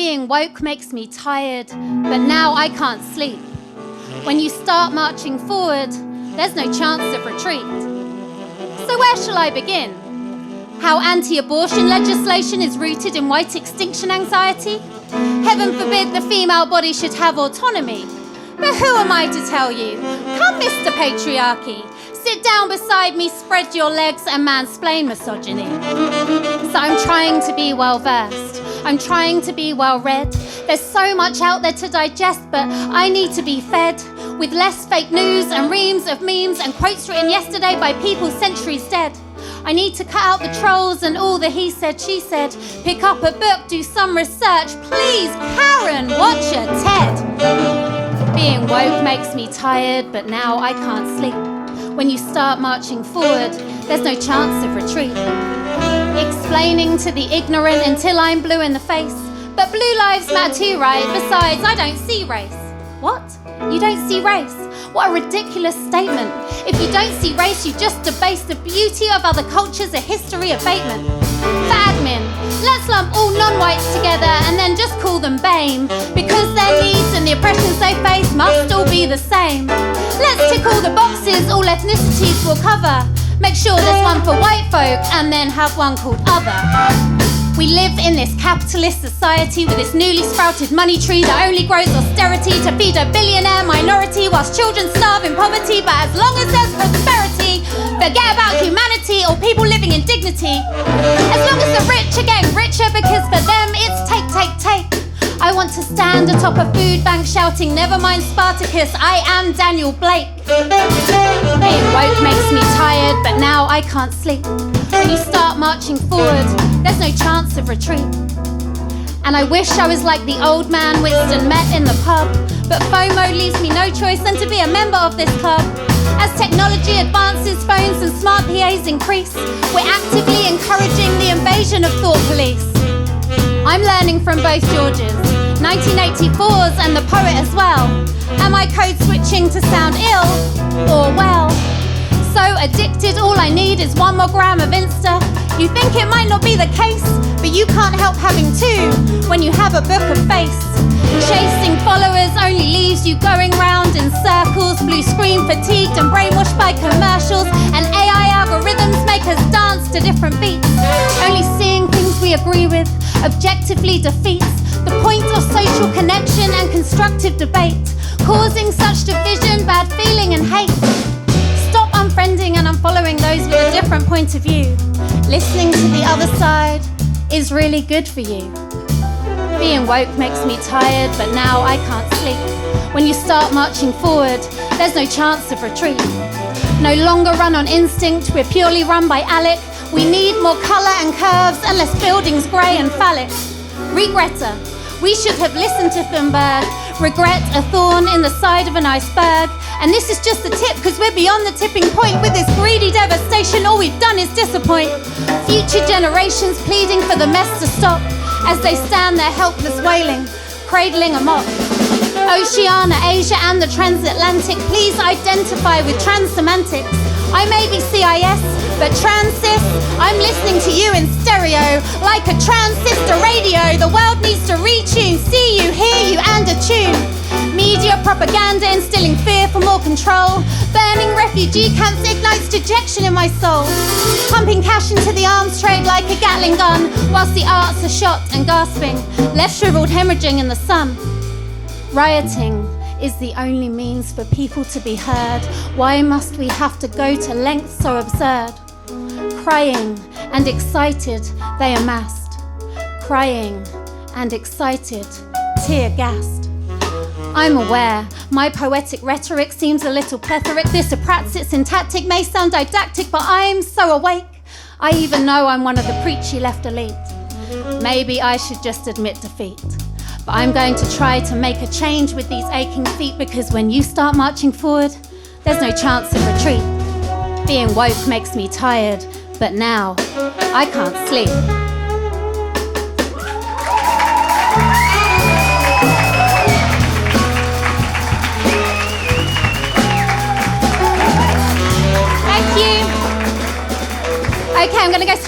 Being woke makes me tired, but now I can't sleep. When you start marching forward, there's no chance of retreat. So where shall I begin? How anti-abortion legislation is rooted in white extinction anxiety? Heaven forbid the female body should have autonomy. But who am I to tell you? Come, Mr. Patriarchy. Sit down beside me, spread your legs and mansplain misogyny. So I'm trying to be well-versed. I'm trying to be well-read. There's so much out there to digest, but I need to be fed with less fake news and reams of memes and quotes written yesterday by people centuries dead. I need to cut out the trolls and all the he said, she said. Pick up a book, do some research. Please, Karen, watch a TED. Being woke makes me tired, but now I can't sleep. When you start marching forward, there's no chance of retreat. Explaining to the ignorant until I'm blue in the face. But blue lives matter too, right? Besides, I don't see race. What? You don't see race? What a ridiculous statement. If you don't see race, you just debase the beauty of other cultures, a history abatement. For admin, let's lump all non-whites together and then just call them BAME, because their needs and the oppressions they face must all be the same. Let's tick all the boxes all ethnicities will cover. Make sure there's one for white folk and then have one called other. We live in this capitalist society with this newly sprouted money tree that only grows austerity to feed a billionaire minority whilst children starve in poverty. But as long as there's prosperity, forget about humanity or people living in dignity. As long as the rich are getting richer, because for them it's take, take, take. I want to stand atop a food bank shouting, never mind Spartacus, I am Daniel Blake. Being woke makes me tired, but now I can't sleep. When you start marching forward, there's no chance of retreat. And I wish I was like the old man Winston met in the pub, but FOMO leaves me no choice than to be a member of this club. As technology advances, phones and smart PAs increase, we're actively encouraging the invasion of thought police. I'm learning from both Georges, 1984's and the poet as well. Am I code switching to sound ill or well? So addicted, all I need is 1 more gram of Insta. You think it might not be the case, but you can't help having two when you have a book of face. Chasing followers only leaves you going round in circles, blue screen fatigued and brainwashed by commercials, and AI algorithms make us dance to different beats. Only seeing things we agree with objectively defeats the point of social connection and constructive debate, causing such division, bad feeling and hate. Stop unfriending and unfollowing those with a different point of view. Listening to the other side is really good for you. Being woke makes me tired, but now I can't sleep. When you start marching forward, there's no chance of retreat. No longer run on instinct, we're purely run by Alec. We need more colour and curves and less buildings grey and phallic. Regretta, we should have listened to Thunberg. Regret, a thorn in the side of an iceberg. And this is just the tip, because we're beyond the tipping point. With this greedy devastation, all we've done is disappoint future generations, pleading for the mess to stop as they stand there helpless wailing, cradling a mop. Oceania, Asia and the transatlantic, please identify with trans semantics. I may be CIS, but trans cis, I'm listening to you in stereo, like a transistor radio. The world needs to retune, see you, hear you and attune. Media propaganda instilling fear for more control. Burning refugee camps ignites dejection in my soul. Pumping cash into the arms trade like a Gatling gun, whilst the arts are shot and gasping, left shriveled hemorrhaging in the sun. Rioting is the only means for people to be heard. Why must we have to go to lengths so absurd? Crying and excited, they amassed. Crying and excited, tear-gassed. I'm aware, my poetic rhetoric seems a little plethoric. This apraxic syntactic may sound didactic, but I'm so awake. I even know I'm one of the preachy left elite. Maybe I should just admit defeat. But I'm going to try to make a change with these aching feet, because when you start marching forward, there's no chance of retreat. Being woke makes me tired, but now I can't sleep. Thank you. Okay, I'm going to go